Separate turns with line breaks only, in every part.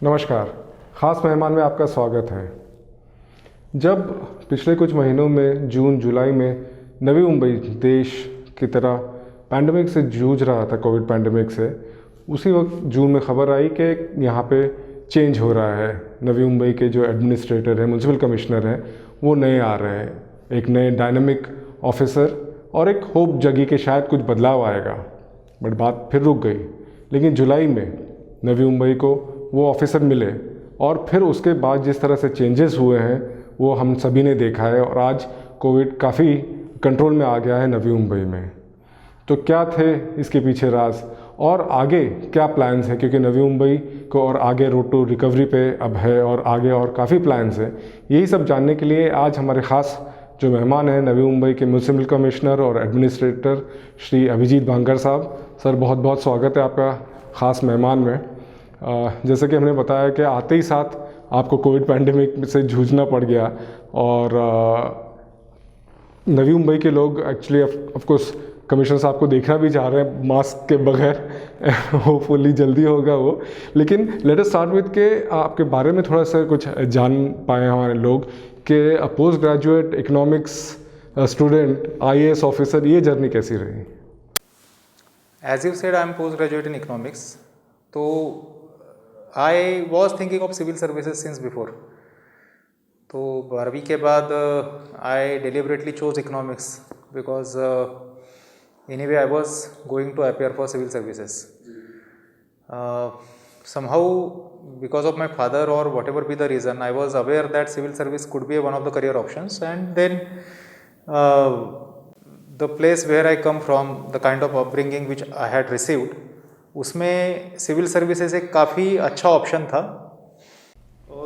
नमस्कार, ख़ास मेहमान में आपका स्वागत है। जब पिछले कुछ महीनों में जून जुलाई में नवी मुंबई देश की तरह पैंडमिक से जूझ रहा था, कोविड पैंडमिक से, उसी वक्त जून में खबर आई कि यहाँ पे चेंज हो रहा है। नवी मुंबई के जो एडमिनिस्ट्रेटर हैं, म्यूनसिपल कमिश्नर हैं, वो नए आ रहे हैं। एक नए डायनामिक ऑफिसर और एक होप जगी कि शायद कुछ बदलाव आएगा, बट बात फिर रुक गई। लेकिन जुलाई में नवी मुंबई को वो ऑफिसर मिले और फिर उसके बाद जिस तरह से चेंजेस हुए हैं वो हम सभी ने देखा है और आज कोविड काफ़ी कंट्रोल में आ गया है नवी मुंबई में। तो क्या थे इसके पीछे राज और आगे क्या प्लान्स हैं, क्योंकि नवी मुंबई को और आगे रोड टू रिकवरी पे अब है और आगे और काफ़ी प्लान्स हैं। यही सब जानने के लिए आज हमारे ख़ास जो मेहमान हैं नवी मुंबई के म्यूनसिपल कमिश्नर और एडमिनिस्ट्रेटर श्री अभिजीत बांगर साहब। सर, बहुत बहुत स्वागत है आपका ख़ास मेहमान में। जैसे कि हमने बताया कि आते ही साथ आपको कोविड पैंडेमिक से जूझना पड़ गया और नवी मुंबई के लोग एक्चुअली ऑफ कोर्स कमिश्नर साहब को देखना भी चाह रहे हैं मास्क के बगैर। होपफुली जल्दी होगा वो। लेकिन लेट अस स्टार्ट विद के आपके बारे में थोड़ा सा कुछ जान पाए हमारे लोग कि post graduate economics student IAS officer, ये जर्नी कैसी रही?
As you said, I am postgraduate in economics. तो I was thinking of civil services since before. तो 12वीं के बाद I deliberately chose economics because anyway I was going to appear for civil services. Somehow because of my father or whatever be the reason, I was aware that civil service could be one of the career options, and then the place where I come from, the kind of upbringing which I had received, उसमें civil services एक काफ़ी अच्छा option था।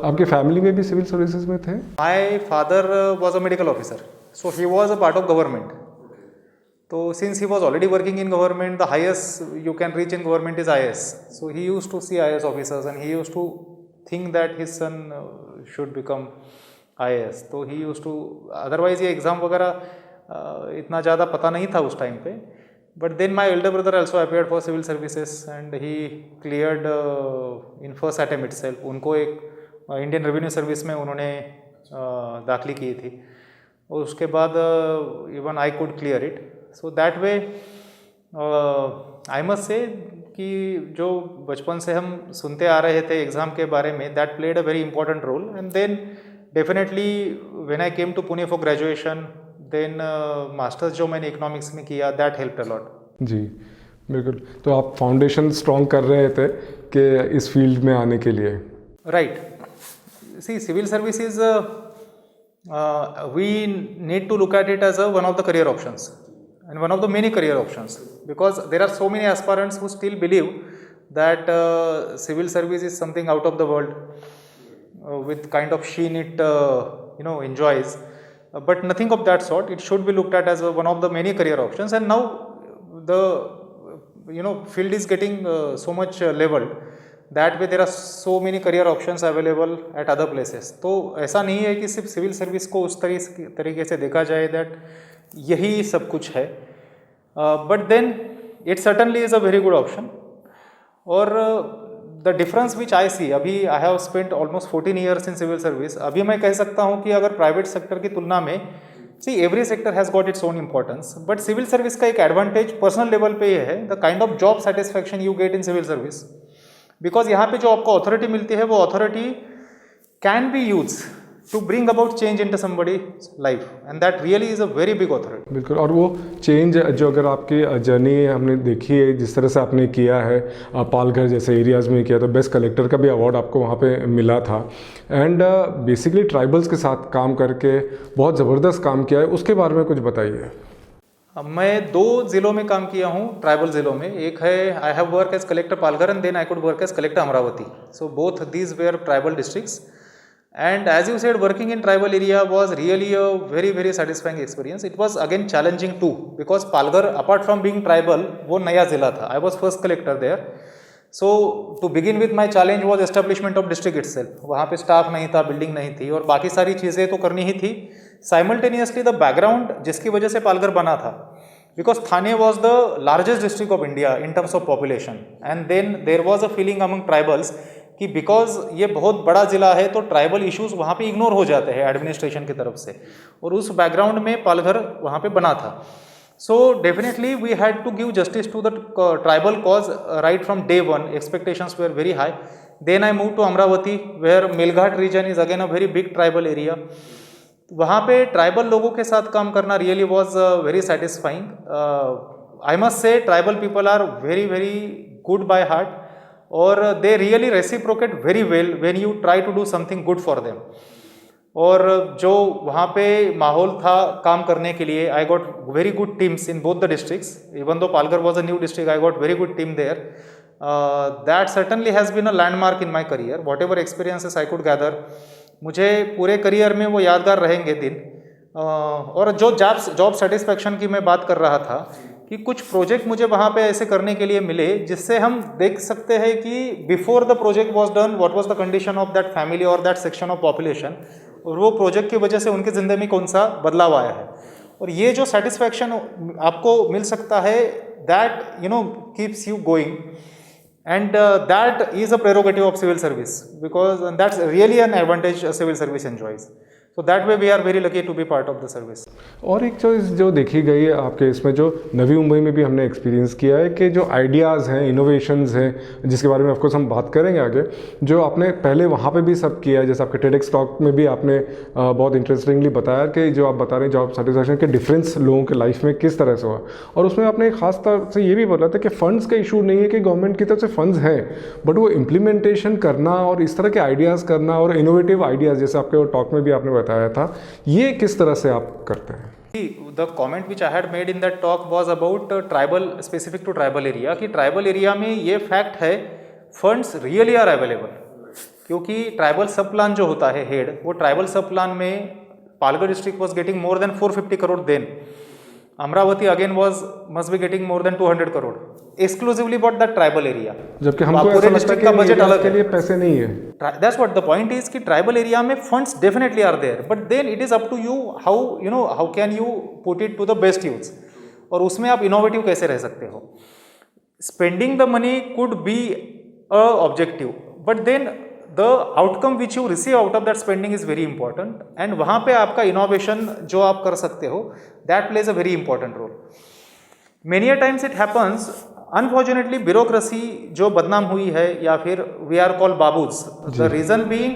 आपके family में भी civil services में थे?
My father was a medical officer, so he was a part of government. तो since he was already working in government, the highest you can reach in government is IAS. So he used to see IAS officers and he used to think that his son should become IAS. तो he used to, otherwise ये exam वगैरह इतना ज़्यादा पता नहीं था उस time पे। But then my elder brother also appeared for civil services and he cleared in first attempt itself. उनको एक इंडियन रेवेन्यू सर्विस में उन्होंने दाखिली की थी और उसके बाद even I could clear it. So that way I must से कि जो बचपन से हम सुनते आ रहे थे एग्ज़ाम के बारे में, that played a very important role. And then definitely when I came to Pune for graduation, then masters जो मैंने इकोनॉमिक्स में किया, दैट हेल्प्ड अ लॉट.
जी बिल्कुल. तो आप फाउंडेशन स्ट्रॉन्ग कर रहे थे कि इस फील्ड में आने के लिए?
Right. See, civil services we need to look at it as one of the career options and one of the many career options, because there are so many aspirants who still believe that civil service is something out of the world with kind of sheen it enjoys. But nothing of that sort. It should be looked at as one of the many career options. And now the field is getting so much leveled that way there are so many career options available at other places. तो ऐसा नहीं है कि सिर्फ civil service को उस तरीके से देखा जाए दैट यही सब कुछ है. But then it certainly is a very good option. और the difference which I see, अभी I have spent almost 14 years in civil service. अभी मैं कह सकता हूँ कि अगर प्राइवेट सेक्टर की तुलना में, see every sector has got its own importance, but civil service का एक एडवांटेज पर्सनल लेवल पे ये है, the kind of job satisfaction you get in civil service. Because यहाँ पे जो आपको अथॉरिटी मिलती है वो authority can be use to bring about change into somebody's life, and that really is a very big authority.
बिल्कुल. और वो चेंज जो अगर आपकी जर्नी हमने देखी है, जिस तरह से आपने किया है पालघर जैसे एरियाज़ में किया, तो बेस्ट कलेक्टर का भी अवार्ड आपको वहाँ पे मिला था. एंड बेसिकली ट्राइबल्स के साथ काम करके बहुत ज़बरदस्त काम किया है, उसके बारे में कुछ बताइए.
मैं 2 ज़िलों में काम किया हूँ, ट्राइबल ज़िलों में. एक है I have work as collector Palghar and then I could work as collector Amravati. So both these were tribal districts. And as you said, working in tribal area was really a very very satisfying experience. It was again challenging too, because Palghar, apart from being tribal, वो नया ज़िला था. I was first collector there. So to begin with, my challenge was establishment of district itself. वहाँ पे staff नहीं था, building नहीं थी और बाकी सारी चीज़ें तो करनी ही थी. Simultaneously the background जिसकी वजह से पालघर बना था, because Thane was the largest district of India in terms of population, and then there was a feeling among tribals कि बिकॉज ये बहुत बड़ा ज़िला है तो ट्राइबल इश्यूज वहाँ पे इग्नोर हो जाते हैं एडमिनिस्ट्रेशन की तरफ से, और उस बैकग्राउंड में पालघर वहाँ पे बना था. So definitely we had to give justice to the tribal cause right from day one. Expectations were very high. Then I moved to Amravati where Melghat region is again a very big tribal area. वहाँ पे tribal लोगों के साथ काम करना really was very satisfying. I must say tribal people are very very good by heart, और they really reciprocate very well when you try to do something good for them. और जो वहाँ पे माहौल था काम करने के लिए, I got very good teams in both the districts. Even though Palghar was a new district, I got very good team there. That certainly has been a landmark in my career. Whatever experiences I could gather, मुझे पूरे career में वो यादगार रहेंगे दिन. और जो job satisfaction की मैं बात कर रहा था कि कुछ प्रोजेक्ट मुझे वहाँ पे ऐसे करने के लिए मिले जिससे हम देख सकते हैं कि before the project was done what was the condition of that family और दैट सेक्शन ऑफ पॉपुलेशन, और वो प्रोजेक्ट की वजह से उनकी ज़िंदगी में कौन सा बदलाव आया है. और ये जो सेटिस्फैक्शन आपको मिल सकता है, that keeps you going, and that is a prerogative of civil service, because that's really an advantage a civil service enjoys. So that way we are very lucky to be part of the service.
और एक चीज़ जो देखी गई है आपके इसमें, जो नवी मुंबई में भी हमने एक्सपीरियंस किया है कि जो आइडियाज़ हैं, इनोवेशंस हैं, जिसके बारे में ऑफकोर्स हम बात करेंगे आगे, जो आपने पहले वहाँ पे भी सब किया है. जैसे आपके टेडेक्स टॉक में भी आपने बहुत इंटरेस्टिंगली बताया कि जो आप बता रहे हैं जॉब सेटिस्फैक्शन के डिफरेंस लोगों के लाइफ में किस तरह से हुआ. और उसमें आपने खास तौर से ये भी बोला था कि फ़ंड्स का इशू नहीं है कि गवर्नमेंट की तरफ से फंड्स हैं, बट वो इम्प्लीमेंटेशन करना और इस तरह के आइडियाज़ करना और इनोवेटिव आइडियाज़, जैसे आपके टॉक में भी आपने बताया था, ये किस तरह से आप करते हैं?
The comment which I had made in that talk was about tribal, specific to tribal area, कि ट्राइबल एरिया में ये फैक्ट है फंड्स रियली आर अवेलेबल. क्योंकि ट्राइबल सब प्लान जो होता है हेड, वो ट्राइबल सब प्लान में Palghar district was getting more than 450 crore then. Amravati again must be getting more than 200 crore exclusively for that tribal area.
जबकि हमको ऐसा लगता है कि
बजट अलग
के लिए पैसे नहीं है.
That's what the point is कि ट्राइबल एरिया में funds definitely are there, but then it is up to you how can you put it to the best use, और उसमें आप इनोवेटिव कैसे रह सकते हो. Spending the money could be a objective, but then the outcome which you receive out of that spending is very important, and वहाँ पे आपका इनोवेशन जो आप कर सकते हो, that plays a very important role. Many a times it happens, unfortunately bureaucracy जो बदनाम हुई है, या फिर we are called babus, the reason being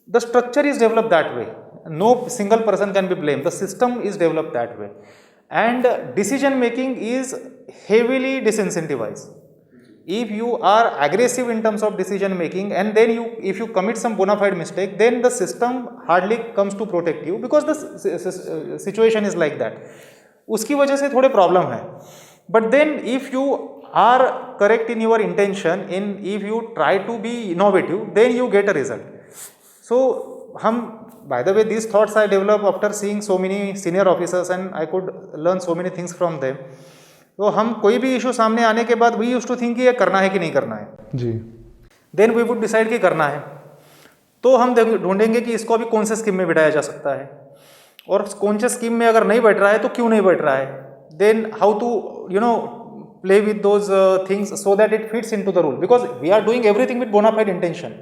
the structure is develop that way. No single person can be blame, the system is develop that way, and decision making is heavily disincentivized. If you are aggressive in terms of decision making, and then if you commit some bona fide mistake, then the system hardly comes to protect you, because the situation is like that. उसकी वजह से थोड़े problem है. But then if you are correct in your intention, if you try to be innovative, then you get a result. So by the way, these thoughts I developed after seeing so many senior officers, and I could learn so many things from them. तो हम कोई भी issue सामने आने के बाद we used to think कि ये करना है कि नहीं करना है
जी.
देन वी वुड डिसाइड कि करना है, तो हम ढूंढेंगे कि इसको अभी कौन से स्कीम में बिठाया जा सकता है, और कौन से स्कीम में अगर नहीं बैठ रहा है तो क्यों नहीं बैठ रहा है. Then how to play with those things so that it fits into the rule, because we are doing everything with bona fide intention.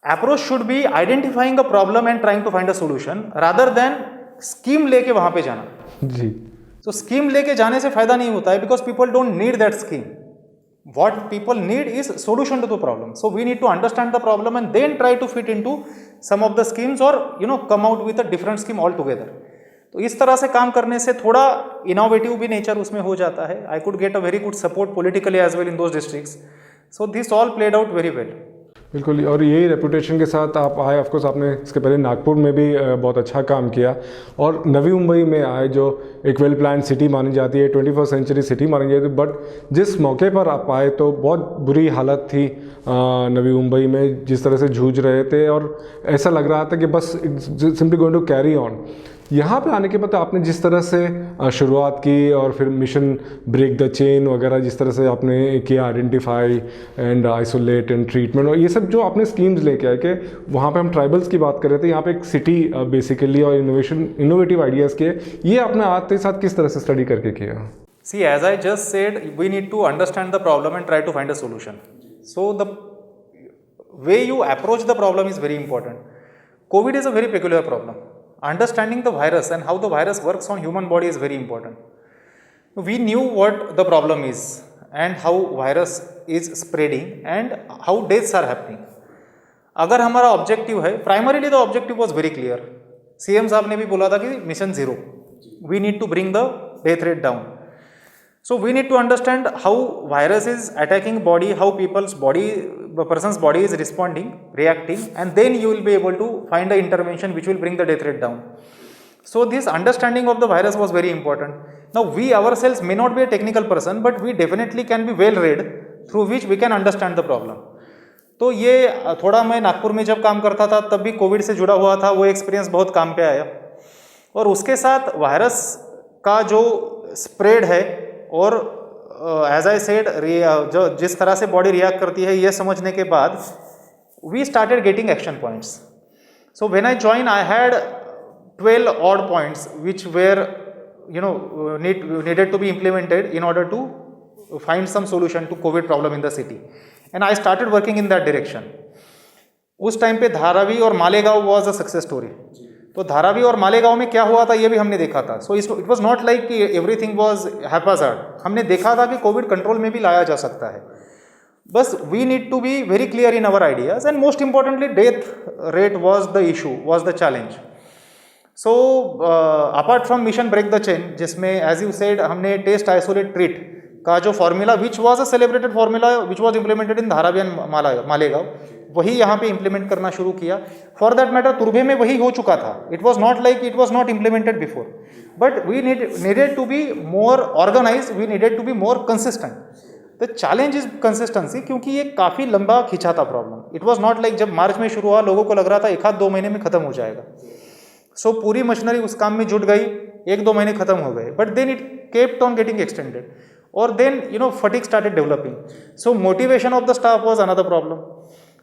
Approach should be identifying a problem and trying to find a solution, rather than scheme लेके वहां पे जाना.
जी.
तो scheme लेके जाने से फायदा नहीं होता है, because people don't need that scheme. What people need is solution to the problem. So we need to understand the problem and then try to fit into some of the schemes, और come out with a different scheme altogether. तो इस तरह से काम करने से थोड़ा innovative भी नेचर उसमें हो जाता है. I could get a very good support politically as well in those districts. So this all played out very well.
बिल्कुल, और यही रेपुटेशन के साथ आप आए. ऑफकोर्स आपने इसके पहले नागपुर में भी बहुत अच्छा काम किया, और नवी मुंबई में आए जो एक वेल प्लान सिटी मानी जाती है, 21st सेंचुरी सिटी मानी जाती है. बट जिस मौके पर आप आए तो बहुत बुरी हालत थी नवी मुंबई में, जिस तरह से जूझ रहे थे, और ऐसा लग रहा था कि बस it's simply going to carry on. यहाँ पे आने के बाद आपने जिस तरह से शुरुआत की, और फिर मिशन ब्रेक द चेन वगैरह जिस तरह से आपने किया, identify and isolate and treatment, और ये सब जो आपने स्कीम्स लेके आए, कि वहाँ पे हम ट्राइबल्स की बात कर रहे थे, यहाँ पे एक सिटी बेसिकली और इनोवेटिव आइडियाज़ के, ये आपने आते साथ किस तरह से स्टडी करके किया?
See, as I just said, we need to understand the problem and try to find a solution. So the way you approach the problem is very important. COVID is a very peculiar problem. Understanding the virus and how the virus works on human body is very important. We knew what the problem is and how virus is spreading and how deaths are happening. अगर हमारा objective है, primarily the objective was very clear. CM साहब ने भी बोला था कि mission zero, we need to bring the death rate down. So we need to understand how virus is attacking body, how person's body is responding, reacting, and then you will be able to find the intervention which will bring the death rate down. So this understanding of the virus was very important. Now we ourselves may not be a technical person, but we definitely can be well read, through which we can understand the problem. तो ये थोड़ा मैं नागपुर में जब काम करता था तब भी कोविड से जुड़ा हुआ था, वो एक्सपीरियंस बहुत काम पे आया. और उसके साथ वायरस का जो स्प्रेड है और एज आई सेड जो जिस तरह से बॉडी रिएक्ट करती है ये समझने के बाद we started getting action points. So when I join I had 12 odd points which were needed to be implemented in order to find some solution to COVID problem in the city, and I started working in that direction. उस time पे धारावी और Malegaon was a success story. तो धारावी और मालेगांव में क्या हुआ था ये भी हमने देखा था. So it was not like कि एवरीथिंग वाज हैप्पीजार्ड. हमने देखा था कि कोविड कंट्रोल में भी लाया जा सकता है. बस we need to be very clear in our ideas, and most importantly death rate was the issue, was the challenge. So apart from mission break the chain, जिसमें एज यू सेड हमने test isolate treat का जो formula which was a celebrated formula which was implemented in Dharavi and Malegaon, वही यहाँ पे implement करना शुरू किया. फॉर दैट मैटर तुर्भे में वही हो चुका था. It was not like it was not implemented before, but we needed to be more organise, we needed to be more consistent. The challenge is consistency, क्योंकि ये काफ़ी लंबा खिंचा था problem. It was not like जब मार्च में शुरू हुआ लोगों को लग रहा था 1-2 महीने में खत्म हो जाएगा. सो पूरी मशीनरी उस काम में जुट गई, 1-2 महीने खत्म हो गए, but then it kept on getting extended. और then fatigue started developing. So motivation of the staff was another problem.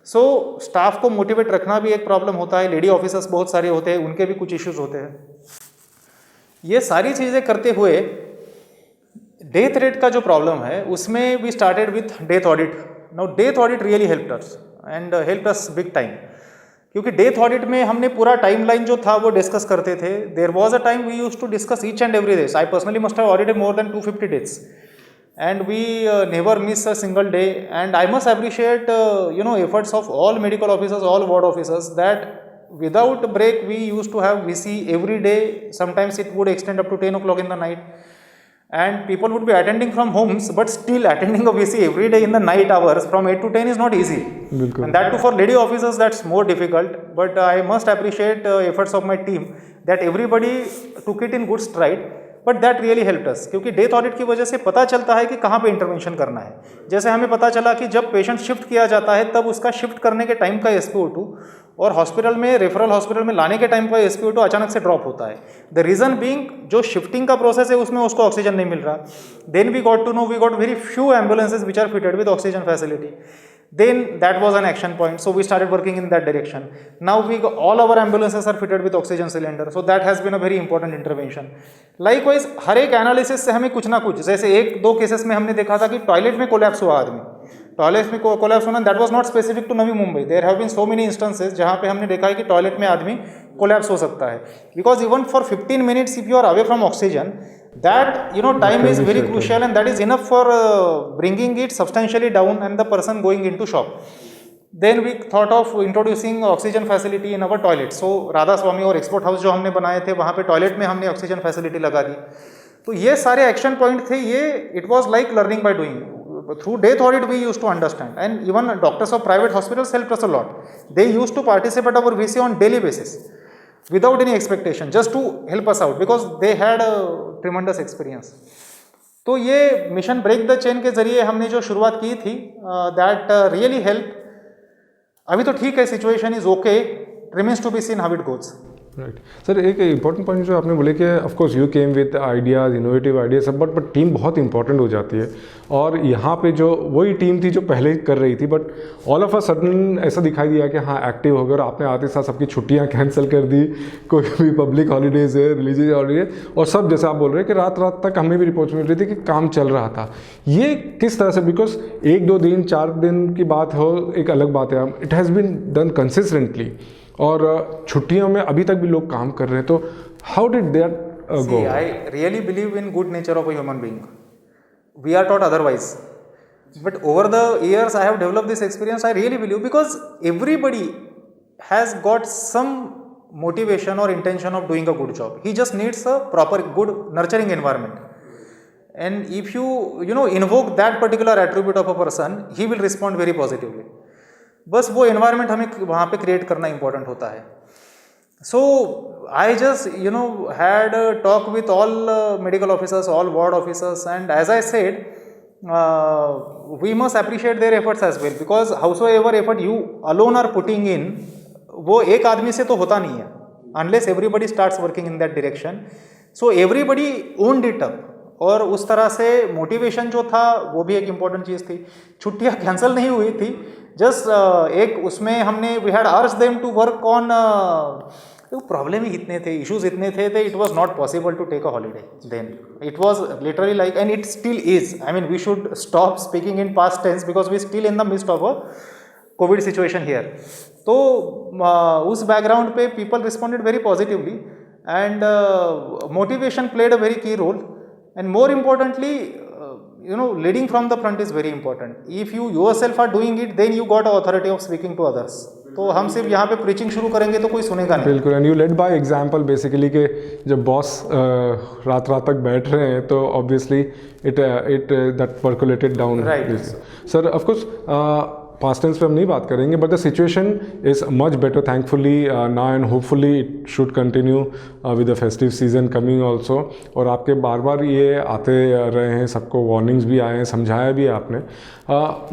So staff को मोटिवेट रखना भी एक प्रॉब्लम होता है. लेडी ऑफिसर्स बहुत सारे होते हैं, उनके भी कुछ इश्यूज होते हैं. ये सारी चीज़ें करते हुए डेथ रेट का जो प्रॉब्लम है उसमें we started with death audit. Now death audit really helped us and helped us big time, क्योंकि डेथ ऑडिट में हमने पूरा टाइमलाइन जो था वो डिस्कस करते थे. There was a time we used to discuss each and every days. I personally must have audited more than 250 days. And we never miss a single day, and I must appreciate efforts of all medical officers, all ward officers, that without break we used to have VC every day. Sometimes it would extend up to 10 o'clock in the night, and people would be attending from homes, but still attending a VC every day in the night hours from 8 to 10 is not easy. And that too for lady officers, that's more difficult. But I must appreciate efforts of my team, that everybody took it in good stride. But that really helped अस, क्योंकि death audit की वजह से पता चलता है कि कहाँ पे इंटरवेंशन करना है. जैसे हमें पता चला कि जब पेशेंट शिफ्ट किया जाता है तब उसका शिफ्ट करने के टाइम का SpO2 और हॉस्पिटल में रेफरल हॉस्पिटल में लाने के टाइम का SpO2 अचानक से ड्रॉप होता है. द रीज़न बीइंग जो शिफ्टिंग का प्रोसेस है उसमें उसको ऑक्सीजन नहीं मिल रहा. Then we got to know we got very few ambulances which are fitted with oxygen facility. Then that was an action point, so we started working in that direction. Now all our ambulances are fitted with oxygen cylinder, so that has been a very important intervention. Likewise हर एक analysis से हमें कुछ ना कुछ, जैसे 1-2 cases में हमने देखा था कि टॉयलेट में कोलैप्स हुआ आदमी. टॉयलेट में कोलैप्स होना, that was not specific to Navi Mumbai. There have been so many instances जहाँ पे हमने देखा है कि टॉयलेट में आदमी कोलैप्स हो सकता है. Because even for 15 minutes if you are away from oxygen, that time is very crucial, and that is enough for bringing it substantially down and the person going into shock. Then we thought of introducing oxygen facility in our toilet. So Radha Swami और export house जो हमने बनाए थे वहाँ पे toilet में हमने oxygen facility लगा दी. तो ये सारे एक्शन पॉइंट थे. ये it was like learning by doing. Through death audit we use to understand, and even doctors of private hospitals help us a lot. They use to participate our VC on daily basis without any expectation, just to help us out because they had a tremendous experience. तो ये mission break the chain के जरिए हमने जो शुरुआत की थी, that really help. अभी तो ठीक है, situation is okay, remains to be seen how it goes.
Right sir, एक इम्पॉर्टेंट पॉइंट जो आपने बोले कि of course you came with ideas, innovative ideas सब, बट टीम बहुत इंपॉर्टेंट हो जाती है। और यहाँ पे जो वही टीम थी जो पहले कर रही थी, but all of a sudden ऐसा दिखाई दिया कि हाँ एक्टिव हो गए, और आपने आते साथ सबकी छुट्टियाँ कैंसिल कर दी, कोई भी पब्लिक हॉलीडेज है, रिलीजियस हॉलीडे, और सब जैसे आप बोल रहे हैं कि रात रात तक हमें भी रिपोर्ट्स मिल रही थी कि काम चल रहा था। ये किस तरह से, बिकॉज 1-2 दिन 4 दिन की बात हो एक अलग बात है, it has been done consistently, और छुट्टियों में अभी तक भी लोग काम कर रहे हैं, तो how did that go?
I really believe in good nature of a human being. We are taught otherwise. But over the years I have developed this experience, I really believe, because everybody has got some motivation or intention of doing a good job. He just needs a proper, good, nurturing environment. And if you invoke that particular attribute of a person, he will respond very positively. बस वो environment हमें वहाँ पे create करना important होता है. So I just had a talk with all medical officers, all ward officers, and as I said, we must appreciate their efforts as well, because howsoever effort you alone are putting in, वो एक आदमी से तो होता नहीं है, unless everybody starts working in that direction. So everybody owned it up, और उस तरह से मोटिवेशन जो था वो भी एक इम्पॉर्टेंट चीज़ थी। छुट्टियाँ कैंसिल नहीं हुई थी, जस्ट एक उसमें हमने we had urge them to work on, problem ही इतने थे, इश्यूज इतने थे, it was not possible to take a holiday then, it was literally like, and it still is, I mean we should stop speaking in past tense because we still in the midst of a covid situation here. तो उस background पे people responded very positively, and motivation played a very key role, and more importantly, leading from the front is very important. If you yourself are doing it, then you got authority of speaking to others. तो हम सिर्फ यहाँ पे preaching शुरू करेंगे तो कोई सुनेगा नहीं।
बिल्कुल, and you led by example basically, कि जब बॉस रात रात तक बैठ रहे हैं तो obviously it that percolated down.
Right
sir, of course past tense पे हम नहीं बात करेंगे, but the situation is much better thankfully now, and hopefully it should continue with the festive season coming also. और आपके बार बार ये आते रहे हैं, सबको वार्निंग्स भी आए हैं, समझाया भी है आपने।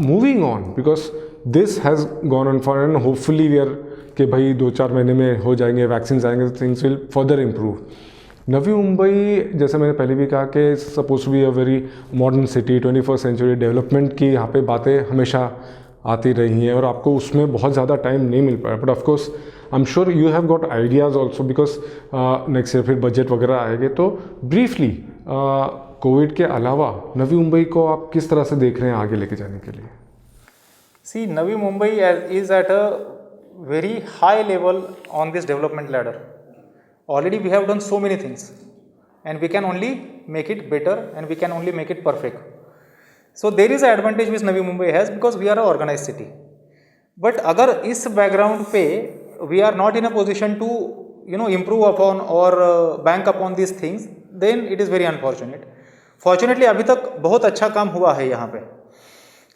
Moving on, because this has gone on for, and hopefully we are कि भाई 2-4 महीने में हो जाएंगे, वैक्सीन आएंगे, things will further improve. Navi Mumbai, जैसे मैंने पहले भी कहा कि suppose to be a very modern city, 21st century development की यहाँ पे बातें हमेशा आती रही हैं, और आपको उसमें बहुत ज़्यादा टाइम नहीं मिल पाया, but of course I am sure you have got ideas also, because next year फिर बजट वगैरह आएंगे। तो ब्रीफली कोविड के अलावा नवी मुंबई को आप किस तरह से देख रहे हैं आगे लेके जाने के लिए?
See, Navi Mumbai is at a very high level on this development ladder. Already we have done so many things, and we can only make it better, and we can only make it perfect. So there is an advantage which Navi Mumbai has, because we are an organized city. But अगर इस background पे we are not in a position to improve upon or bank upon these things, then it is very unfortunate. Fortunately अभी तक बहुत अच्छा काम हुआ है यहाँ पे.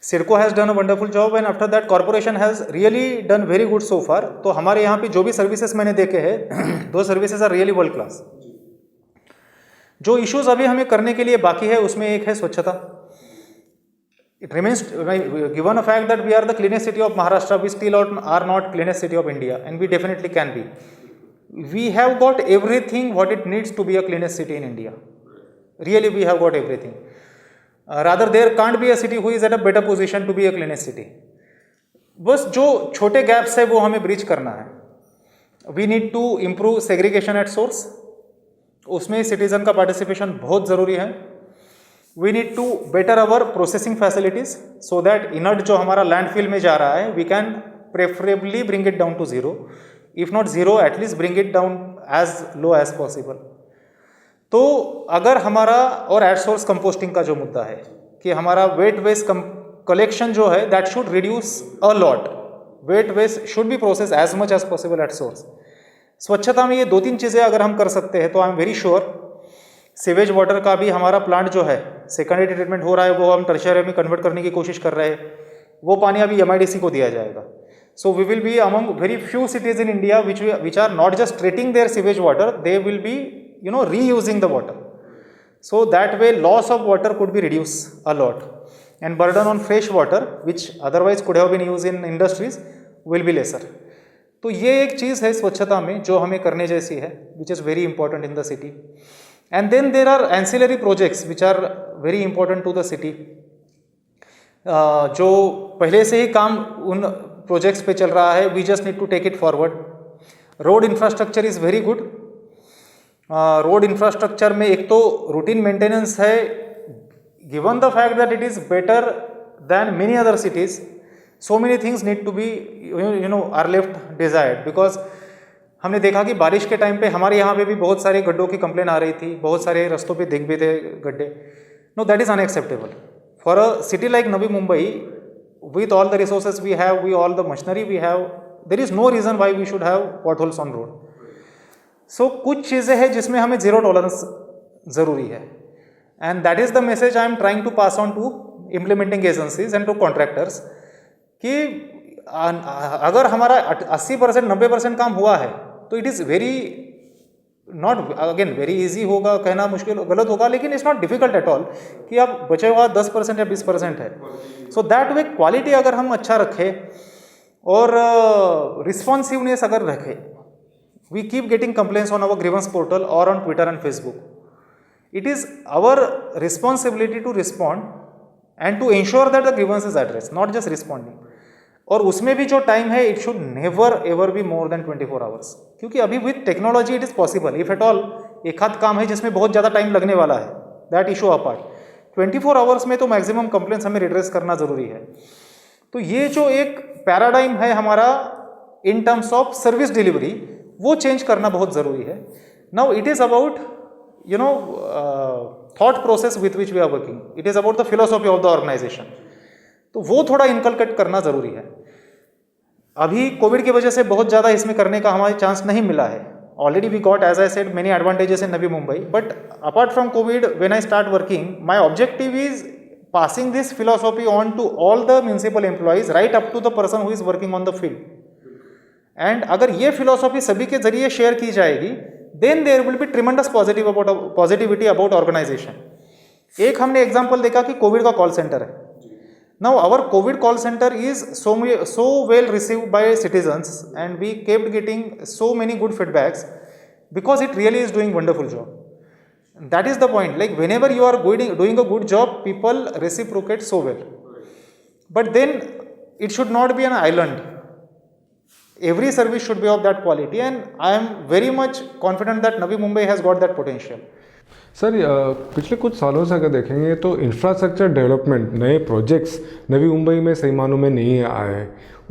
CIDCO has done a wonderful job, and after that corporation has really done very good so far. तो हमारे यहाँ पे जो भी सर्विसेज मैंने देखे हैं, दो services are really world class. जो इश्यूज अभी हमें करने के लिए बाकी है, उसमें एक है स्वच्छता. It remains given a fact that we are the cleanest city of Maharashtra, we still are not cleanest city of India, and we definitely can be. We have got everything what it needs to be a cleanest city in India. Really we have got everything. Rather there can't be a city who is at a better position to be a cleanest city. बस जो छोटे gaps है वो हमें bridge करना है. We need to improve segregation at source. उसमें citizen का पार्टिसिपेशन बहुत ज़रूरी है. We need to better our processing facilities so that inert जो हमारा लैंडफिल में जा रहा है, we can preferably bring it down to zero. If not zero, at least bring it down as low as possible. तो अगर हमारा, और एट सोर्स कंपोस्टिंग का जो मुद्दा है कि हमारा वेट वेस्ट कलेक्शन जो है, that should reduce a lot. Wet waste should be process as much as possible at source. स्वच्छता में ये 2-3 चीज़ें अगर हम कर सकते हैं तो I am very sure. Sewage water का भी हमारा प्लांट जो है, सेकेंडरी ट्रीटमेंट हो रहा है, वो हम टर्शियरी में कन्वर्ट करने की कोशिश कर रहे हैं. वो पानी अभी MIDC को दिया जाएगा. So we will be among very few cities in India which are not just treating their sewage water, they will be reusing the water. So that way loss of water could be reduced a lot, and burden on fresh water which otherwise could have been used in industries will be lesser. तो ये एक चीज़ है स्वच्छता में जो हमें करने जैसी है, which is very important in the city. And then there are ancillary projects which are very important to the city. जो पहले से ही काम उन प्रोजेक्ट्स पे चल रहा है, we just need to take it forward. Road infrastructure is very good. Road infrastructure में एक तो रूटीन मेंटेनेंस है, given the fact that it is better than many other cities. So many things need to be are left desired, because हमने देखा कि बारिश के time पे हमारे यहाँ पे भी बहुत सारे गड्ढों की कंप्लेन आ रही थी, बहुत सारे रास्तों पे दिख भी थे गड्ढे. No, that is unacceptable for a city like Navi Mumbai. With all the resources we have, we all the machinery we have, there is no reason why we should have potholes on road. So कुछ चीज़ें हैं जिसमें हमें zero tolerance ज़रूरी है. And that is the message I am trying to pass on to implementing agencies and to contractors कि अगर हमारा 80% 90% काम हुआ है तो it is very not, again very easy होगा कहना मुश्किल गलत होगा, लेकिन it's not difficult at all कि आप बचे हुआ 10% या 20% है. सो दैट वे क्वालिटी अगर हम अच्छा रखें और रिस्पॉन्सिवनेस अगर रखें, we keep getting complaints on our grievance portal और on Twitter and Facebook. It is our responsibility to respond and to ensure that the grievance is address, not just responding. और उसमें भी जो टाइम है, it should never ever be more than 24 hours, क्योंकि अभी with technology it is possible. If at all एक हाथ काम है जिसमें बहुत ज़्यादा टाइम लगने वाला है, दैट इशू अपार्ट, 24 आवर्स में तो मैक्सिमम कंप्लेंट्स हमें रिड्रेस करना ज़रूरी है. तो ये जो एक पैराडाइम है हमारा in terms of service delivery, वो चेंज करना बहुत ज़रूरी है. Now it is about thought process with which we are working. It is about the philosophy of the organization. तो वो थोड़ा इनकलकेट करना ज़रूरी है. अभी कोविड की वजह से बहुत ज़्यादा इसमें करने का हमारे चांस नहीं मिला है. Already we got, as I said, many advantages in Navi Mumbai. But apart from covid, when I start working, my objective is passing this philosophy on to all the municipal employees, right up to the person who is working on the field. And अगर ये philosophy सभी के जरिए share की जाएगी, then there will be tremendous positivity about organization. एक हमने example देखा कि कोविड का कॉल सेंटर है. Now our COVID call center is so well received by citizens, and we kept getting so many good feedbacks because it really is doing wonderful job. That is the point. Like whenever you are doing a good job, people reciprocate so well. But then it should not be an island. Every service should be of that quality, and I am very much confident that Navi Mumbai has got that potential.
Sir, पिछले कुछ सालों से अगर देखेंगे तो infrastructure development, नए projects Navi Mumbai में सही मानों में नहीं आए हैं.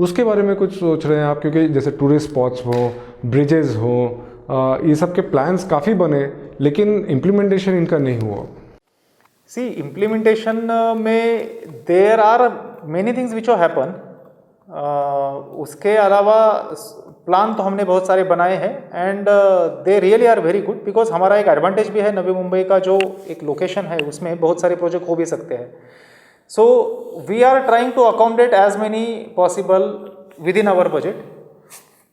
उसके बारे में कुछ सोच रहे हैं आप? क्योंकि जैसे टूरिस्ट स्पॉट्स हो, ब्रिजेस हो, ये सब के प्लान्स काफ़ी बने, लेकिन इम्प्लीमेंटेशन इनका नहीं हुआ.
सी, इम्प्लीमेंटेशन में there are many things which happen. उसके अलावा प्लान तो हमने बहुत सारे बनाए हैं, and they really are very good, because हमारा एक एडवांटेज भी है नवी मुंबई का, जो एक लोकेशन है उसमें बहुत सारे प्रोजेक्ट हो भी सकते हैं. So we are trying to accommodate as many possible within our budget,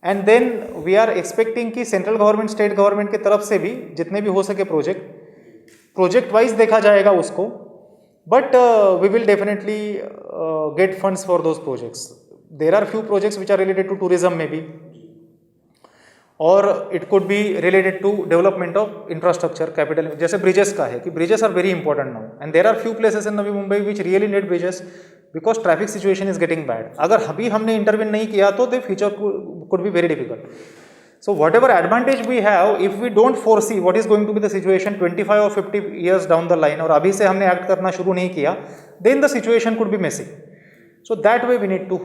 and then we are expecting कि सेंट्रल गवर्नमेंट, स्टेट गवर्नमेंट की तरफ से भी जितने भी हो सके प्रोजेक्ट वाइज देखा जाएगा उसको. But we will definitely get funds for those projects. There are few projects which are related to tourism में भी, और it could be related to development of infrastructure capital. जैसे ब्रिजेस का है कि bridges are very important now, and there are few places in Navi Mumbai which really need bridges because traffic situation is getting bad. अगर अभी हमने intervene नहीं किया तो the future could be very difficult. So whatever advantage we have, if we don't foresee what is going to be the situation 25 और 50 years down the line, और अभी से हमने एक्ट करना शुरू नहीं किया, then the situation could be messy. So that way we need to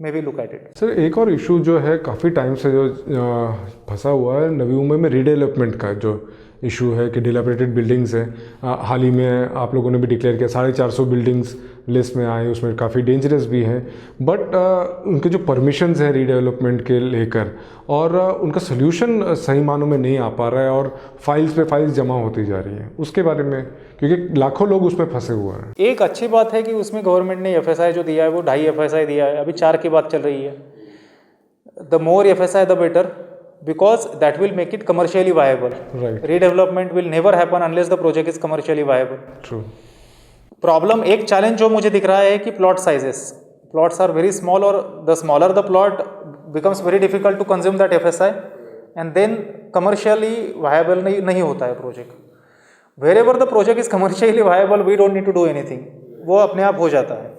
maybe look at it.
Sir, एक और इशू जो है काफ़ी टाइम से जो फंसा हुआ है नवी मुंबई में, रीडेवलपमेंट का जो इशू है कि डिलेबरेटेड बिल्डिंग्स हैं. हाल ही में आप लोगों ने भी डिक्लेयर किया 450 बिल्डिंग्स लिस्ट में आए, उसमें काफ़ी डेंजरस भी हैं. बट उनके जो परमिशंस हैं रीडेवलपमेंट के लेकर, और उनका सोल्यूशन सही मानों में नहीं आ पा रहा है, और फाइल्स पे फाइल्स जमा होती जा रही हैं. उसके बारे में, क्योंकि लाखों लोग उसमें फंसे हुए हैं.
एक अच्छी बात है कि उसमें गवर्नमेंट ने FSI जो दिया है वो 2.5 FSI दिया है. अभी 4 की बात चल रही है. The more FSI the better, because that will make it commercially viable.
Right.
Redevelopment will never happen unless the project is commercially viable.
True.
Problem, एक चैलेंज जो मुझे दिख रहा है कि plot sizes, plots are very small, और the smaller the plot becomes very difficult to consume that FSI, and then commercially viable नहीं होता है project. Wherever the project is commercially viable, we don't need to do anything. वो अपने आप हो जाता है.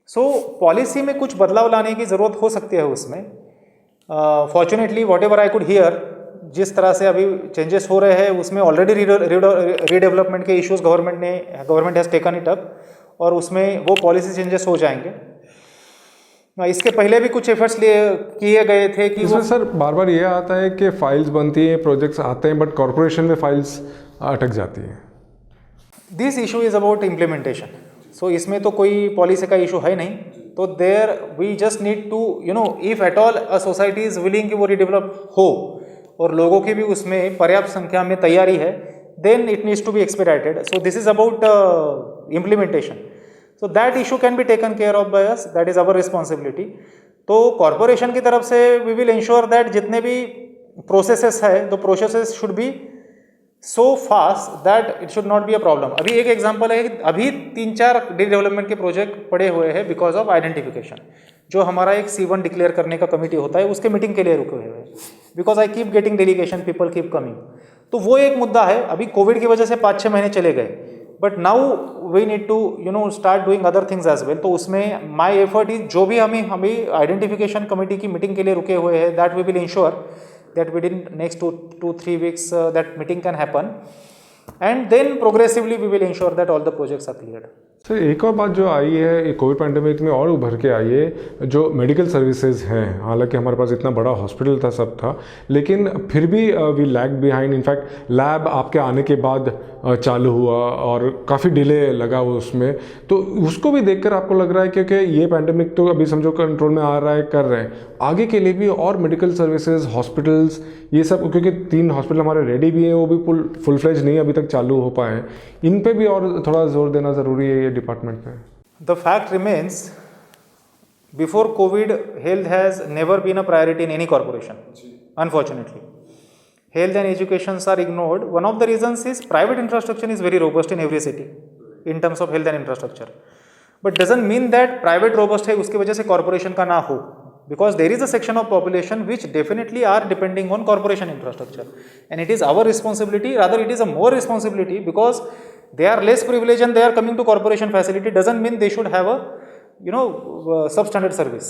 So policy में कुछ बदलाव लाने की ज़रूरत हो सकती है उसमें. Fortunately, whatever I could hear, जिस तरह से अभी चेंजेस हो रहे हैं उसमें ऑलरेडी रीडेवलपमेंट के issues government has taken it up, और उसमें वो पॉलिसी चेंजेस हो जाएंगे. इसके पहले भी कुछ एफर्ट्स किए गए थे कि
इसमें सर बार बार ये आता है कि फाइल्स बनती हैं, प्रोजेक्ट्स आते हैं, बट कॉरपोरेशन में फाइल्स अटक जाती हैं.
This issue is about implementation. So इसमें तो कोई पॉलिसी का इशू है नहीं. तो there we just need to if at all a society is willing कि वो रिडेवलप हो और लोगों की भी उसमें पर्याप्त संख्या में तैयारी है, then it needs to be expedited. So this is about implementation. So that issue can be taken care of by us. That is our responsibility. तो कॉरपोरेशन की तरफ से we will ensure that जितने भी processes है, the processes should be so fast that it should not be a problem. अभी एक example है कि अभी 3-4 डेवलपमेंट के प्रोजेक्ट पड़े हुए हैं बिकॉज ऑफ आइडेंटिफिकेशन. जो हमारा एक C1 डिक्लेयर करने का कमिटी होता है उसके मीटिंग के लिए रुके हुए हैं, because I keep getting delegation, people keep coming. तो वो एक मुद्दा है. अभी कोविड की वजह से 5-6 महीने चले गए, but now we need to start doing other things as well. तो उसमें माई एफर्ट इज जो भी हमें आइडेंटिफिकेशन कमेटी की मीटिंग के लिए रुके हुए हैं, that we will ensure that within next 2-3 weeks that meeting can happen, and then progressively we will ensure that all the projects are cleared.
Sir एक और बात जो आई है कोविड पैंडेमिक में और उभर के आई है, जो मेडिकल सर्विसेज हैं. हालांकि हमारे पास इतना बड़ा हॉस्पिटल था, सब था, लेकिन फिर भी we lag behind. In fact lab आपके आने के बाद चालू हुआ और काफ़ी डिले लगा उसमें. तो उसको भी देखकर आपको लग रहा है क्योंकि ये पैंडेमिक तो अभी समझो कंट्रोल में आ रहा है, कर रहे हैं, आगे के लिए भी और मेडिकल सर्विसेज, हॉस्पिटल्स, ये सब, क्योंकि 3 हॉस्पिटल हमारे रेडी भी हैं, वो भी फुल फ्लेज नहीं अभी तक चालू हो पाए हैं, इन पे भी और थोड़ा जोर देना ज़रूरी है ये डिपार्टमेंट पे.
The fact remains, before covid health has never been a priority in any corporation. Unfortunately health and education are ignored. One of the reasons is private infrastructure is very robust in every city in terms of health and infrastructure, but doesn't mean that private robust है उसकी वजह से corporation का ना हो, because there is a section of population which definitely are depending on corporation infrastructure, and it is our responsibility, rather it is a more responsibility, because they are less privileged and they are coming to corporation facility, doesn't mean they should have a substandard service.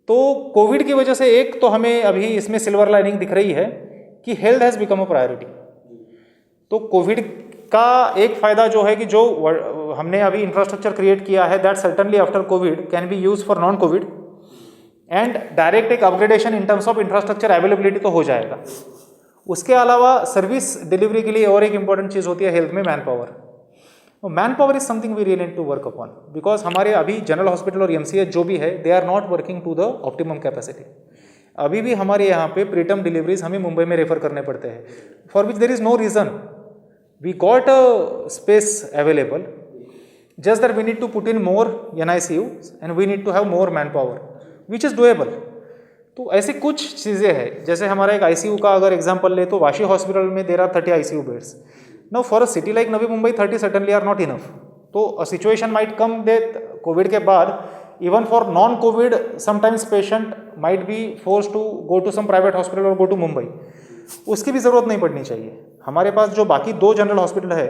तो Covid की वजह से एक तो हमें अभी इसमें silver lining दिख रही है कि health has become a priority. तो कोविड का एक फ़ायदा जो है कि जो हमने अभी इंफ्रास्ट्रक्चर क्रिएट किया है, that certainly after covid can be use for non covid, and direct एक upgradation in terms of infrastructure availability तो हो जाएगा. उसके अलावा सर्विस डिलीवरी के लिए और एक इंपॉर्टेंट चीज़ होती है हेल्थ में manpower. Manpower is something we really need to work upon, because हमारे अभी जनरल हॉस्पिटल और MCH जो भी है, they are not working to the optimum capacity. अभी भी हमारे यहाँ पे प्रीटर्म डिलीवरीज हमें मुंबई में रेफर करने पड़ते हैं, for which there is no reason. We got a space available, just that we need to put in more NICU and we need to have more manpower which is doable. तो ऐसी कुछ चीज़ें हैं, जैसे हमारा एक ICU का अगर एग्जाम्पल ले तो वाशी हॉस्पिटल में there are 30 ICU beds. Now for a city like Navi Mumbai 30 certainly are not enough. तो a situation might come that covid के बाद even for non-COVID, sometimes patient might be forced to go to some private hospital or go to Mumbai. उसकी भी ज़रूरत नहीं पड़नी चाहिए. हमारे पास जो बाकी 2 जनरल हॉस्पिटल है,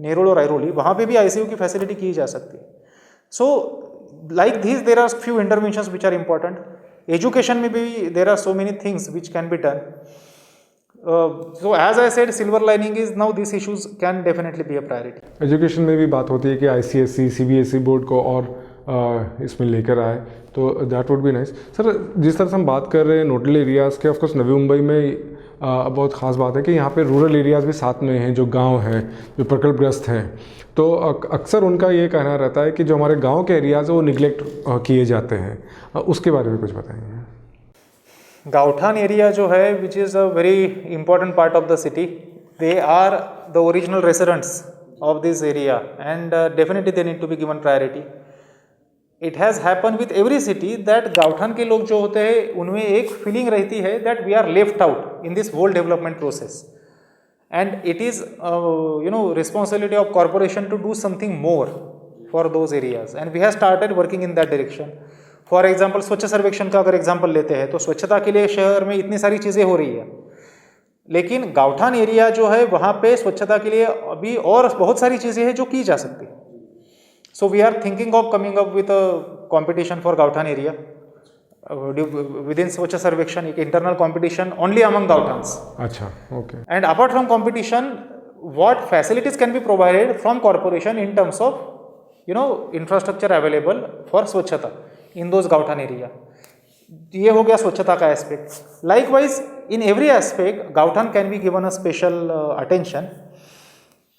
नेरोल और आइरोली, वहाँ पे भी ICU की फैसिलिटी की जा सकती है. So like this there are few interventions which are important. Education में भी there are so many things which can be done. So as I said, silver lining is now these issues can definitely be a priority.
Education में भी बात होती है कि ICSE, CBSE board को और इसमें लेकर आए, तो that would be nice. Sir जिस तरह से हम बात कर रहे हैं नोडल एरियाज़ के, ऑफकोर्स नवी मुंबई में बहुत ख़ास बात है कि यहाँ पे रूरल एरियाज़ भी साथ में हैं, जो गांव हैं, जो प्रकल्पग्रस्त हैं. तो अक्सर उनका ये कहना रहता है कि जो हमारे गांव के एरियाज़ हैं वो निगलेक्ट किए जाते हैं. उसके बारे में कुछ बताएंगे.
गाँवठान एरिया जो है which is a very important part of the city, they are the original residents of this area and definitely they need to be given priority. It has happen with every city that Gaothan के लोग जो होते हैं उनमें एक feeling रहती है that we are left out in this whole development process, and it is responsibility of corporation to do something more for those areas, and we have started working in that direction. For example Swachh Survekshan का अगर example लेते हैं तो स्वच्छता के लिए शहर में इतनी सारी चीज़ें हो रही है, लेकिन गाँवठान एरिया जो है वहाँ पे स्वच्छता के लिए अभी और बहुत सारी चीज़ें हैं जो की जा सकती है. So we are thinking of coming up with a competition for Gaothan area within Swachh Sarvekshan, एक internal competition only among Gauthans.
अच्छा, okay.
And apart from competition, what facilities can be provided from corporation in terms of, infrastructure available for Swachhata in those Gauthan area. ये हो गया स्वच्छता का aspect. Likewise, in every aspect, Gauthan can be given a special attention.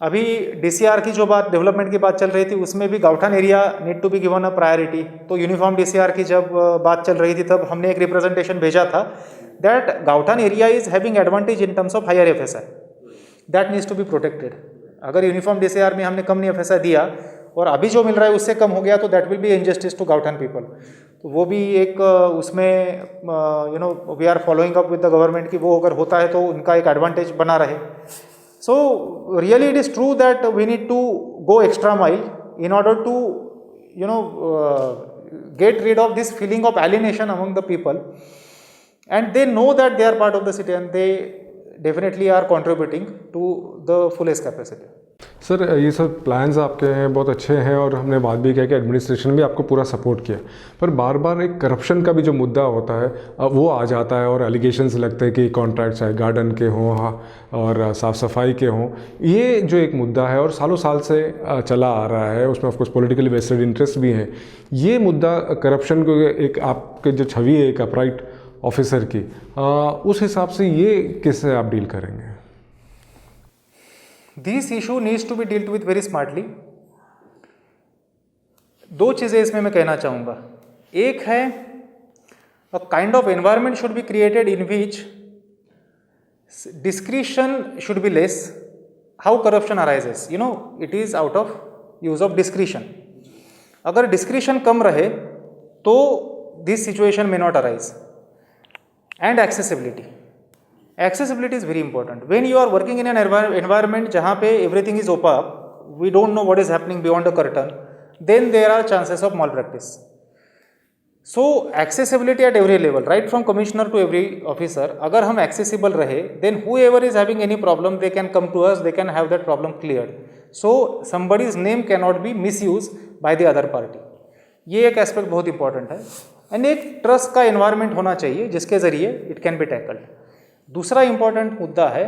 अभी DCR की जो बात, development की बात चल रही थी, उसमें भी Gaothan area need to be given a priority. तो यूनिफॉर्म DCR की जब बात चल रही थी तब हमने एक रिप्रेजेंटेशन भेजा था that Gaothan area is having advantage in terms of higher FSI that needs to be protected. अगर यूनिफॉर्म DCR में हमने कम FSI दिया और अभी जो मिल रहा है उससे कम हो गया तो that will be injustice to Gaothan people. तो वो भी एक उसमें we are following up with the government कि वो अगर होता है तो उनका एक एडवांटेज बना रहे. So really it is true that we need to go extra mile in order to get rid of this feeling of alienation among the people, and they know that they are part of the city and they definitely are contributing to the fullest capacity.
Sir, ये सब plans आपके हैं, बहुत अच्छे हैं, और हमने बात भी किया कि एडमिनिस्ट्रेशन भी आपको पूरा सपोर्ट किया, पर बार बार एक करप्शन का भी जो मुद्दा होता है वो आ जाता है और एलिगेशंस लगते हैं कि कॉन्ट्रैक्ट चाहे गार्डन के हों और साफ़ सफाई के हों. ये जो एक मुद्दा है और सालों साल से चला आ रहा है, उसमें ऑफकोर्स पॉलिटिकली वेस्टेड इंटरेस्ट भी हैं. ये मुद्दा करप्शन को एक आपके जो छवि है एक अपराइट ऑफिसर की, उस हिसाब से ये किससे आप डील करेंगे?
This issue needs to be dealt with very smartly. दो चीज़ें इसमें मैं कहना चाहूँगा. एक है a kind of environment should be created in which discretion should be less. How corruption arises? It is out of use of discretion. अगर discretion कम रहे तो this situation may not arise. And accessibility. Accessibility is very important. When you are working in an environment जहाँ पे everything is opaque, we don't know what is happening beyond the curtain, then there are chances of malpractice. So accessibility at every level, right from commissioner to every officer, अगर हम accessible रहे, then whoever is having any problem, they can come to us, they can have that problem cleared. So somebody's name cannot be misused by the other party. ये एक aspect बहुत important है. And एक trust का environment होना चाहिए जिसके जरिए इट कैन बी टैकल्ड. दूसरा इंपॉर्टेंट मुद्दा है,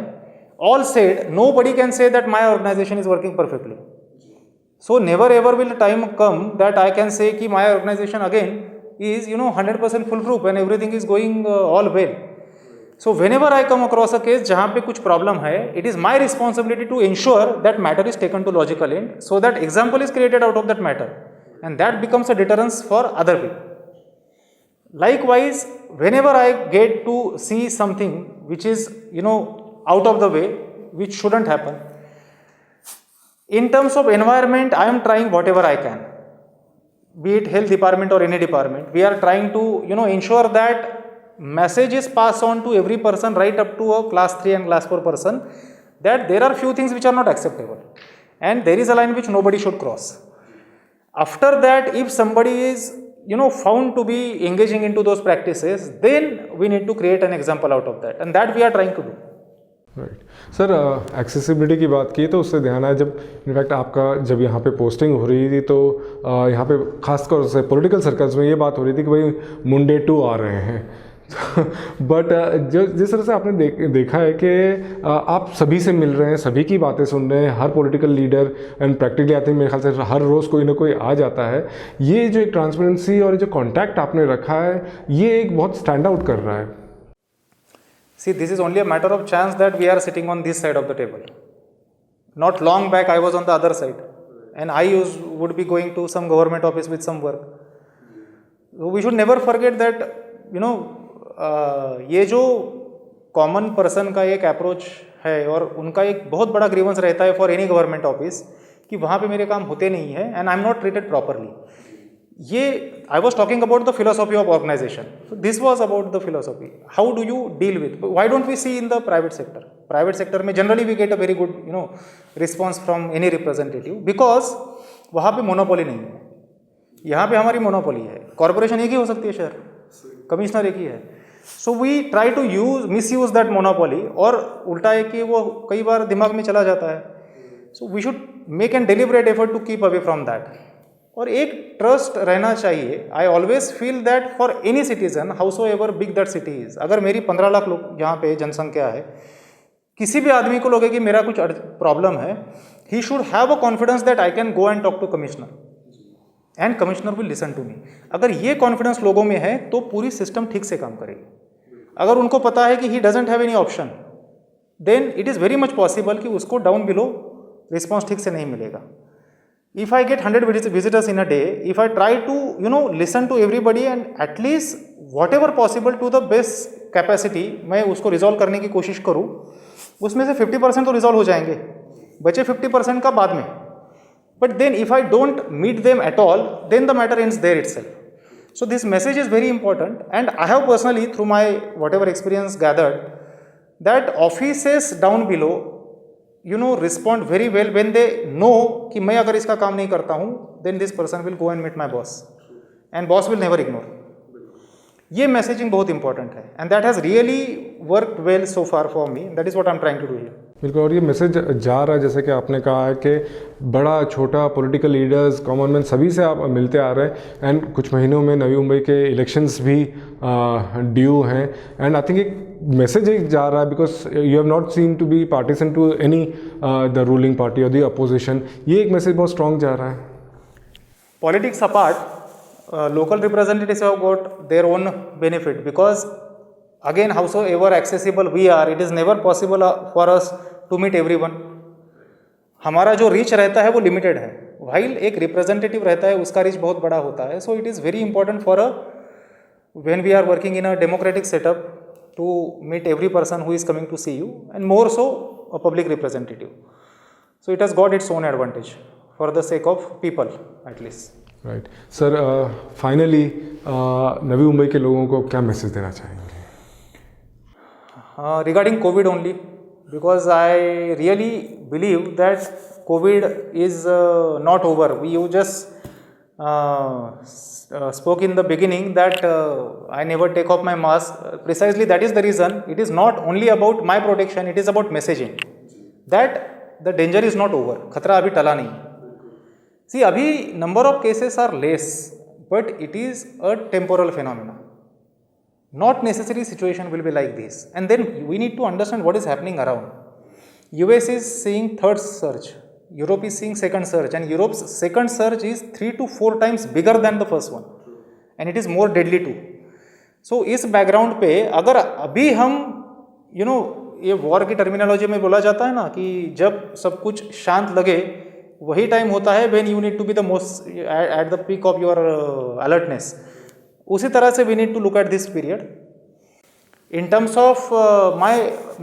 all said nobody can say that my organization is working perfectly. So never ever will time come that I can say कि my organization again is 100% full proof and everything is going all well. So whenever I come across a case जहाँ पे कुछ problem है, it is my responsibility to ensure that matter is taken to logical end so that example is created out of that matter and that becomes a deterrence for other people. Likewise, whenever I get to see something which is out of the way, which shouldn't happen, in terms of environment I am trying whatever I can. Be it health department or any department, we are trying to ensure that message is passed on to every person right up to a class 3 and class 4 person that there are few things which are not acceptable and there is a line which nobody should cross. After that, if somebody is found to be engaging into those practices, then we need to create an example out of that and that we are trying to do.
Right sir, accessibility की बात की तो उससे ध्यान आया, जब in fact आपका जब यहाँ पे पोस्टिंग हो रही थी तो यहाँ पे खासतौर से पॉलिटिकल सर्कल्स में ये बात हो रही थी कि भाई मुंडे 2 आ रहे हैं. बट जिस तरह से आपने देखा है कि आप सभी से मिल रहे हैं, सभी की बातें सुन रहे हैं, हर पॉलिटिकल लीडर एंड प्रैक्टिकली आते हैं, मेरे ख्याल से हर रोज़ कोई ना कोई आ जाता है. ये जो एक ट्रांसपेरेंसी और जो कॉन्टैक्ट आपने रखा है, ये एक बहुत स्टैंड आउट कर रहा है.
See, this is only a matter of chance that we are sitting on this side of the table. Not long back, I was on the other side, and I would be going to some government office with some work. So we should never forget that, ये जो common person का एक approach है और उनका एक बहुत बड़ा ग्रीवेंस रहता है फॉर एनी गवर्नमेंट ऑफिस कि वहाँ पे मेरे काम होते नहीं है and I am not treated properly. ये I was talking about the philosophy of organization. So this was about the philosophy. How do you deal with, why don't we see in the private sector? Private sector में generally we get a very good response from any representative because वहाँ पे monopoly नहीं है. यहाँ पे हमारी monopoly है, corporation एक ही हो सकती है शहर, कमिश्नर एक ही है। So we try to misuse that monopoly, और उल्टा है कि वो कई बार दिमाग में चला जाता है। So we should make an deliberate effort to keep away from that, और एक ट्रस्ट रहना चाहिए। I always feel that for any citizen, howsoever big that city is, अगर मेरी 15 लाख लोग यहाँ पे जनसंख्या है, किसी भी आदमी को लगे कि मेरा कुछ प्रॉब्लम है, he should have a confidence that I can go and talk to commissioner and commissioner will listen to me. अगर ये कॉन्फिडेंस लोगों में है तो पूरी सिस्टम ठीक से काम करेगी। अगर उनको पता है कि he doesn't have any option, then it is very much possible कि उसको डाउन बिलो रिस्पॉन्स ठीक से नहीं मिलेगा। If I get 100 visitors in a day, if I try to listen to everybody and at least whatever possible to the best capacity, मैं उसको resolve करने की कोशिश करूँ, उसमें से 50% तो रिजॉल्व हो जाएंगे, बचे 50% का बाद में। But then if I don't meet them at all, then the matter ends there itself. So this message is very important, and I have personally, through my whatever experience gathered, that offices down below respond very well when they know कि मैं अगर इसका काम नहीं करता हूँ, then this person will go and meet my boss, and boss will never ignore. ये messaging बहुत इंपॉर्टेंट है, and that has really worked well so far for me, that is what I am trying to do here.
बिल्कुल, और ये message जा रहा है, जैसे कि आपने कहा है कि बड़ा छोटा पॉलिटिकल लीडर्स, कॉमन मैन, सभी से आप मिलते आ रहे हैं, एंड कुछ महीनों में नवी मुंबई के इलेक्शंस भी ड्यू हैं, एंड आई थिंक एक मैसेज एक जा रहा है, because you have not seen to be partisan to any the ruling party और द अपोजिशन। ये एक मैसेज बहुत स्ट्रॉन्ग जा रहा है।
Politics apart, local representatives have got their own benefit, because again, howsoever accessible we are, it is never possible for us to meet everyone. हमारा जो reach रहता है वो लिमिटेड है, while एक रिप्रेजेंटेटिव रहता है उसका रीच बहुत बड़ा होता है। So it is very important for when we are working in a democratic setup to meet every person who is coming to see you, and more so a public representative. So it has got its own advantage for the sake of people at least.
Right sir, finally Navi Mumbai के लोगों को क्या message देना चाहेंगे?
Regarding COVID only, because I really believe that COVID is not over. You just spoke in the beginning that I never take off my mask. Precisely that is the reason. It is not only about my protection, it is about messaging that the danger is not over. खतरा अभी टला नहीं। See, अभी number of cases are less, but it is a temporal phenomena. Not necessary situation will be like this. And then we need to understand what is happening around. US is seeing third surge, Europe is seeing second surge, and Europe's second surge is 3 to 4 times bigger than the first one, and it is more deadly too. So इस background पे अगर अभी हम ये war की terminology में बोला जाता है ना कि जब सब कुछ शांत लगे, वही टाइम होता है when you need to be the most at the peak of your alertness. उसी तरह से we need to look at this period. In terms of my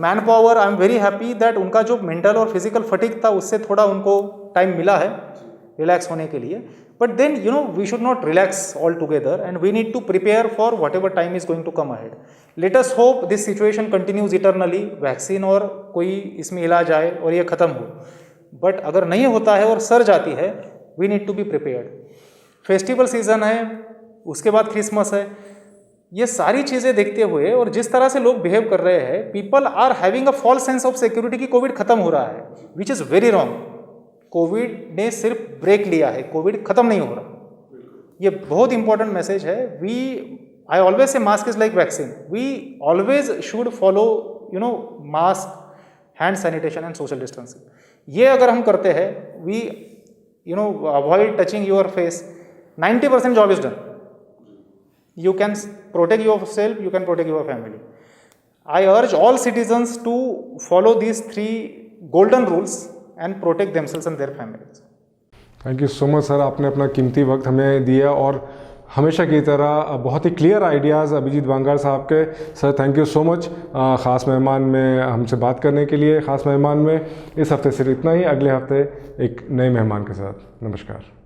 manpower, I am very happy that उनका जो mental और physical fatigue था उससे थोड़ा उनको टाइम मिला है रिलैक्स होने के लिए. But then we should not relax altogether, and we need to prepare for whatever time is going to come ahead. Let us hope this situation continues eternally. Vaccine और कोई इसमें इलाज आए और ये ख़त्म हो. बट अगर नहीं होता है और सर्ज आती है, we need to be prepared. Festival season है, उसके बाद क्रिसमस है, ये सारी चीज़ें देखते हुए और जिस तरह से लोग बिहेव कर रहे हैं, people are having a false sense of security कि कोविड खत्म हो रहा है, which is very wrong. Covid ने सिर्फ ब्रेक लिया है, कोविड खत्म नहीं हो रहा. ये बहुत इंपॉर्टेंट मैसेज है. I always say mask is like vaccine. We always should follow mask, hand sanitation and social distancing. ये अगर हम करते हैं, we avoid touching your face, 90% job is done. You can protect yourself, you can protect your family. I urge all citizens to follow these 3 golden rules and protect themselves and their families.
Thank you so much sir, आपने अपना कीमती वक्त हमें दिया और हमेशा की तरह बहुत ही क्लियर आइडियाज़ अभिजीत बांगर साहब के. Sir thank you so much ख़ास मेहमान में हमसे बात करने के लिए. ख़ास मेहमान में इस हफ्ते सिर्फ इतना ही. अगले हफ्ते एक नए मेहमान के साथ. नमस्कार.